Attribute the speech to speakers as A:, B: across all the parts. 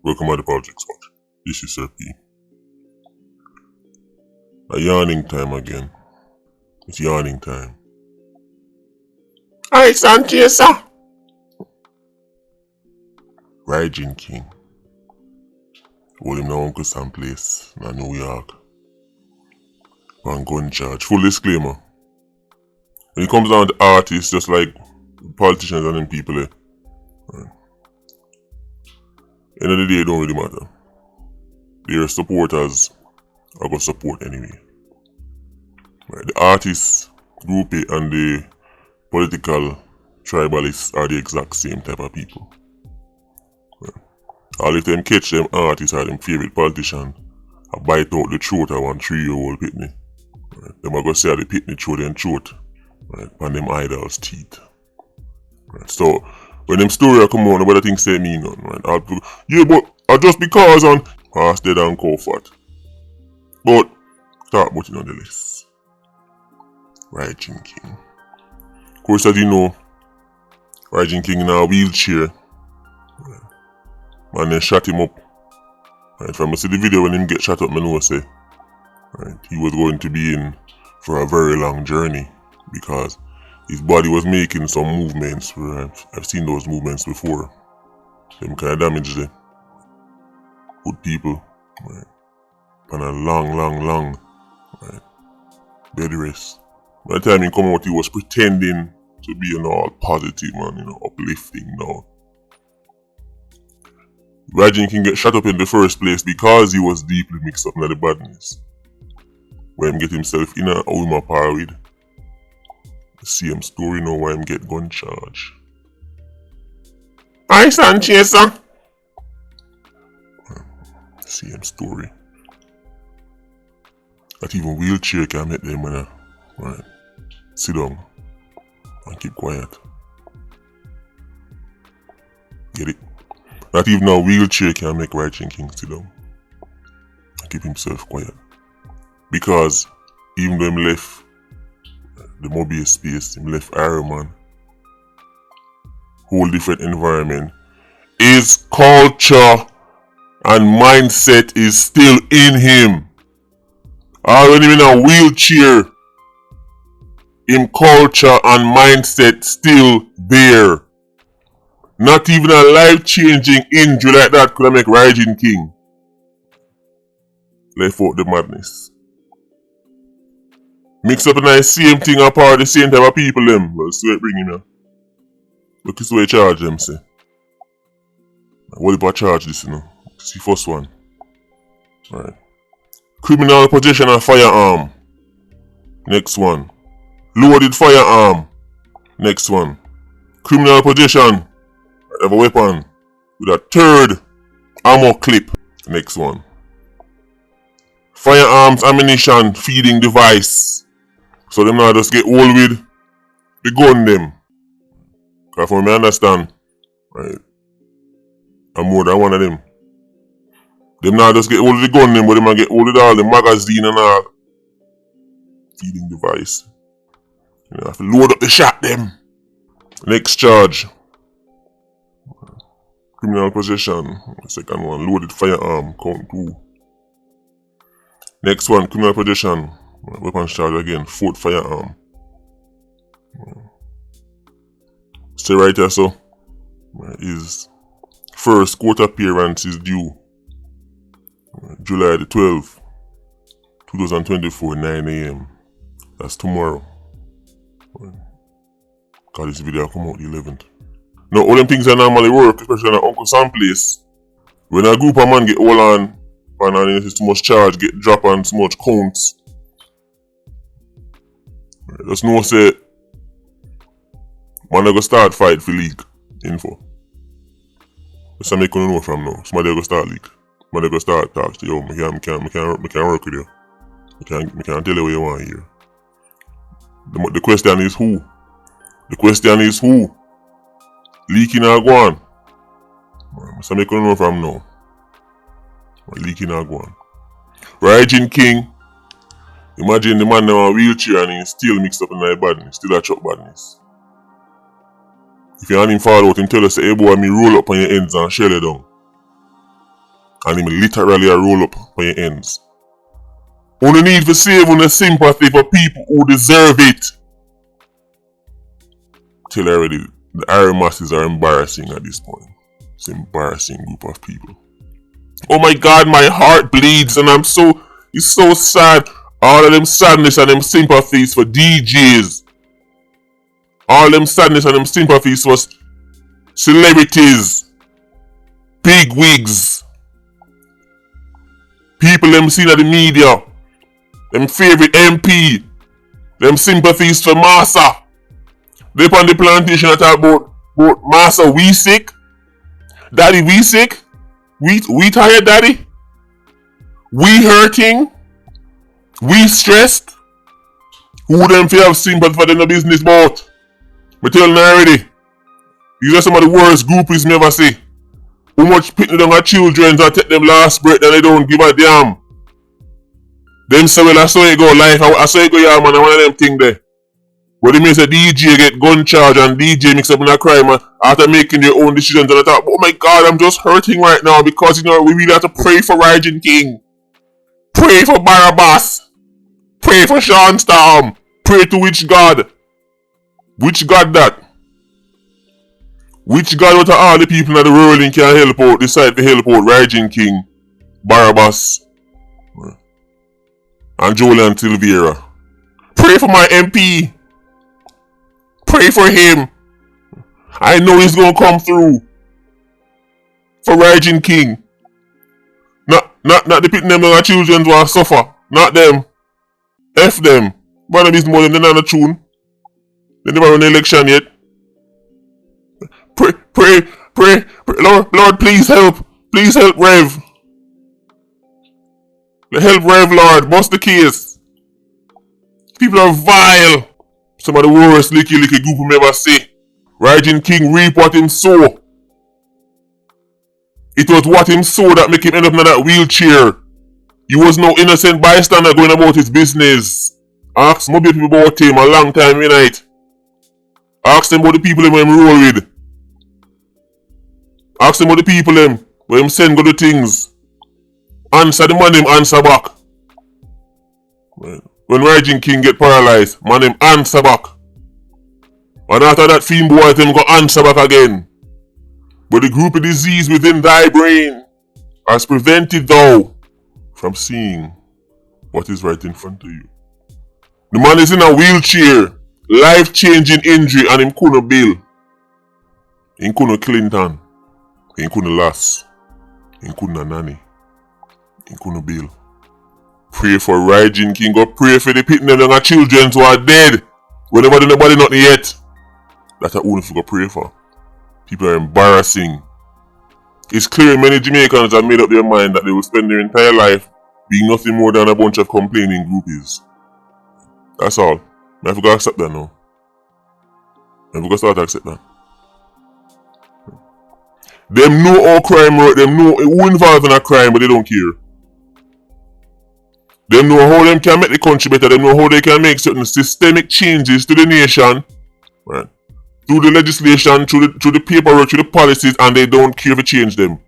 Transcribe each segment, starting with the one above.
A: Welcome to the Politricks Watch. This is Sir P. A yawning time again. It's yawning time.
B: Alright, Sanchez, sir.
A: Rygin King. Hold him now Uncle Sam place in New York. On gun charge. Full disclaimer. When it comes down to artists, just like politicians and them people, end of the day, it don't really matter. Their supporters are going to support anyway. Right. The artists, groupie, and the political tribalists are the exact same type of people. Right. All if them catch them artists or them favorite politician, I bite out the throat of one 3-year-old pitney. Right. Them are going to say the pitney throat and throat. Right. And them idols' teeth. Right. So, when them story come on, nobody think say me none, right? Yeah, but just because on horse dead and cow fat. But talk about it nonetheless. Rygin King. Of course, as you know, Rygin King in a wheelchair. Man, then shot him up. Right, from I see the video when him get shot up, I know say, right, he was going to be in for a very long journey because his body was making some movements where I've seen those movements before. Them kind of damage the good people, right? And a long, right, bed rest. By the time he come out, he was pretending to be all positive and uplifting now. Rygin King get shot up in the first place because he was deeply mixed up in the badness. Where him get himself in a Ouma parade. Same story now why him get gun charge.
B: Alright, Sanchez, sir.
A: Same story. Not even wheelchair can make them when right, sit down and keep quiet. Get it? Not even a wheelchair can make Rygin King sit down and keep himself quiet. Because even though him left the Mobius space, him left Iron Man, whole different environment, his culture and mindset is still in him. Already in a wheelchair, him culture and mindset still there. Not even a life-changing injury like that could make Rygin King left out the madness. Mix up a nice same thing apart the same type of people them. Well, see what bring him here. Look at what charge them say. What about charge this See first one. Right. Criminal possession of firearm. Next one. Loaded firearm. Next one. Criminal possession of a weapon with a third ammo clip. Next one. Firearms ammunition feeding device. So them now just get old with the gun them. Cause from me understand, right, I'm more than one of them. Them now just get old with the gun them, but them now get old with all the magazine and all. Feeding device. You have to load up the shot them. Next charge. Criminal possession. Second one, loaded firearm, count 2. Next one, criminal possession. Weapons charge again, 4th firearm. Stay right here, so. His first court appearance is due July the 12th, 2024, 9 AM. That's tomorrow. Cause this video come out the 11th. Now, all them things that normally work, especially in an Uncle Sam place. When a group of man get all on, and there's too much charge, get drop on too much counts. Just know say man go start fight for leak info. That's what I can know from now. Somebody go start leak. Somebody go start talk to you. I can work with you. I can tell you what you want here. The question is who? The question is who? Leaking or go on? That's what I can know from now. Leaking or go on. Rygin King. Imagine the man now a wheelchair and he's still mixed up in the badness, still a truck badness. If you hand him fall out, him tell us, hey boy, me roll up on your ends and shell it down. And him literally a roll up for your ends. Only need to save on the sympathy for people who deserve it. Tell already, the iron masses are embarrassing at this point. It's an embarrassing group of people. Oh my God, my heart bleeds and it's so sad. All of them sadness and them sympathies for DJs. All them sadness and them sympathies for celebrities. Big wigs. People them seen at the media. Them favorite MP. Them sympathies for Massa. They on the plantation that talk about Massa, we sick. Daddy, we sick. We tired, Daddy. We hurting. We stressed. Who them feel have sympathy for them no business about? Me tell you already. These are some of the worst groupies me ever see. How much picking down our children and take them last breath and they don't give a damn. Them say, well, I saw it go life. I saw it go, yeah, man. I one of them thing there. But it means a DJ get gun charge and DJ mix up in a crime after making their own decisions. And I thought, oh my God, I'm just hurting right now because, we really have to pray for Rygin King. Pray for Barabbas. Pray for Sean Storm. Pray to which God? Which God that? Which God out of all the people in the world can help out, decide to help out Rygin King, Barabbas, and Joel and Silvera? Pray for my MP. Pray for him. I know he's gonna come through. For Rygin King. Not the people them our children who are suffer. Not them. F them. One of these more than they're not a tune. They never run the election yet. Pray. Lord, please help. Please help Rev. Help Rev, Lord. Bust the case. People are vile. Some of the worst licky group we ever see. Rygin King reap what him sow. It was what him sow that make him end up in that wheelchair. He was no innocent bystander going about his business. Ask more people about him a long time in night. Ask them about the people him roll with. Ask them about the people him where him send go to things. Answer the man him answer back. When Rygin King get paralyzed, man him answer back. And after that fiend boy him go answer back again. But the group of disease within thy brain has prevented thou from seeing what is right in front of you. The man is in a wheelchair, life-changing injury, and him couldn't bill. Him couldn't Clinton. Him couldn't Lass. Him couldn't Nanny. Him couldn't bill. Pray for Rygin King. Go pray for the people and the children who are dead. Whenever nobody nothing yet. That's a only go pray for. People are embarrassing. It's clear many Jamaicans have made up their mind that they will spend their entire life being nothing more than a bunch of complaining groupies. That's all. I forgot to accept that now. I forgot to start to accept that. Them know all crime work, them know who involved in a crime, but they don't care. Them know how them can make the country better, them know how they can make certain systemic changes to the nation, right? Through the legislation, through the paperwork, through the policies, and they don't care to change them.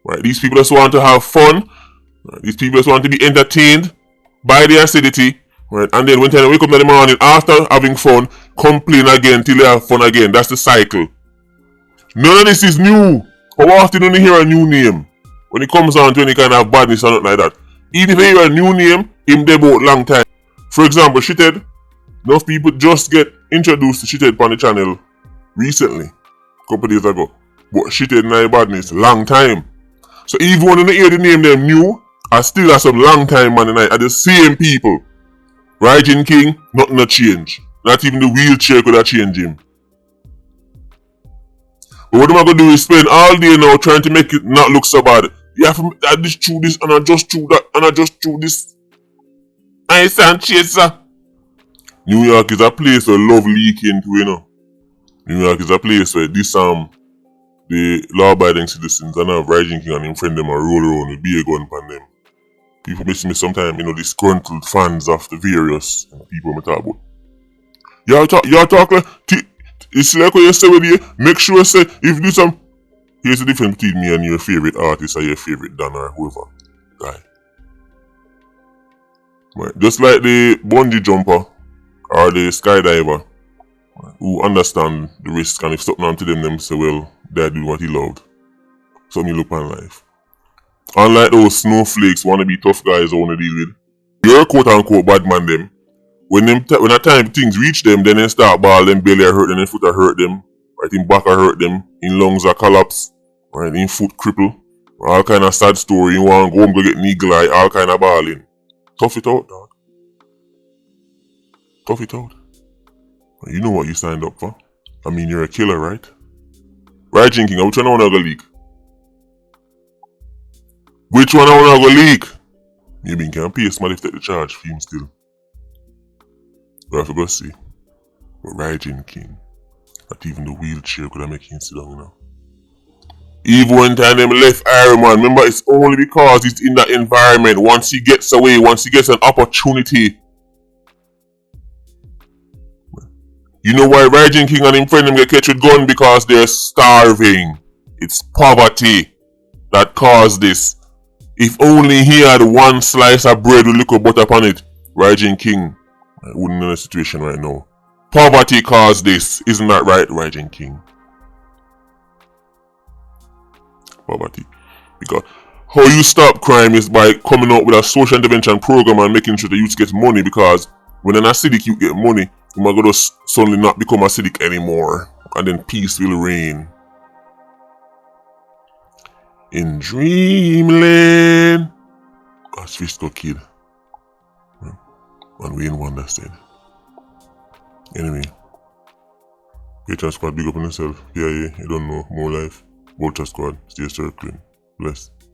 A: Right? These people just want to have fun. Right? These people just want to be entertained by the acidity. Right? And then when they wake up in the morning after having fun, complain again till they have fun again. That's the cycle. None of this is new. How often do you hear a new name when it comes on to any kind of badness or nothing like that? Even if you hear a new name, him there about long time. For example, Shithead. Enough people just get introduced to Shithead on the channel recently, a couple days ago. But Shithead and Badness, long time. So even when you hear the name them new, I still have some long time man tonight are the same people. Rygin King, nothing to change. Not even the wheelchair could have changed him. But what am I going to do is spend all day now trying to make it not look so bad. Yeah, I just threw this and I just threw that and I just threw this. I stand chaser. New York is a place where love leak into, New York is a place where the law-abiding citizens and have Rygin King and him friend them and roll around with beer gun upon them. People miss me sometimes, disgruntled fans of the various people I talk about. Y'all talk like, it's like what you say with you, make sure say, if you do some, here's the difference between me and your favorite artist or your favorite Dan or whoever guy. Right. Just like the bungee jumper or the skydiver, right, who understand the risk, and if something happened to them say, well, they do what he loved. Something you look on life. Unlike those snowflakes wanna be tough guys I wanna deal with, you're quote unquote bad man them. When at time things reach them, then they start ball, them belly hurt them, then foot hurt them, right, in back hurt them, in lungs collapse, right, in foot cripple, all kind of sad story, you want to go home go get eagle eye, all kind of balling. Tough it out, dog. Tough it out. You know what you signed up for. I mean, you're a killer, right? Rygin King, which one I wanna go leak? Which one I wanna go leak? You been can pay somebody to take the charge for him still. But I forgot to see. But Rygin King, not even the wheelchair could have make him sit down, you know. Even one time them left Iron Man, remember it's only because he's in that environment. Once he gets away, once he gets an opportunity. You know why Rygin King and him friend them get catch with gun? Because they're starving. It's poverty that caused this. If only he had one slice of bread with little butter upon it, Rygin King wouldn't in a situation right now. Poverty caused this. Isn't that right, Rygin King? Poverty. Because how you stop crime is by coming up with a social intervention program and making sure the youth get money, because when an acidic youth get money, you might go to suddenly not become acidic anymore, and then peace will reign. In Dreamland, as Fiscal Kid and Wayne Wonder said. Anyway, Patreon Squad, big up on yourself. Yeah, you don't know, more life. Vulture Squad, stay circling. Bless.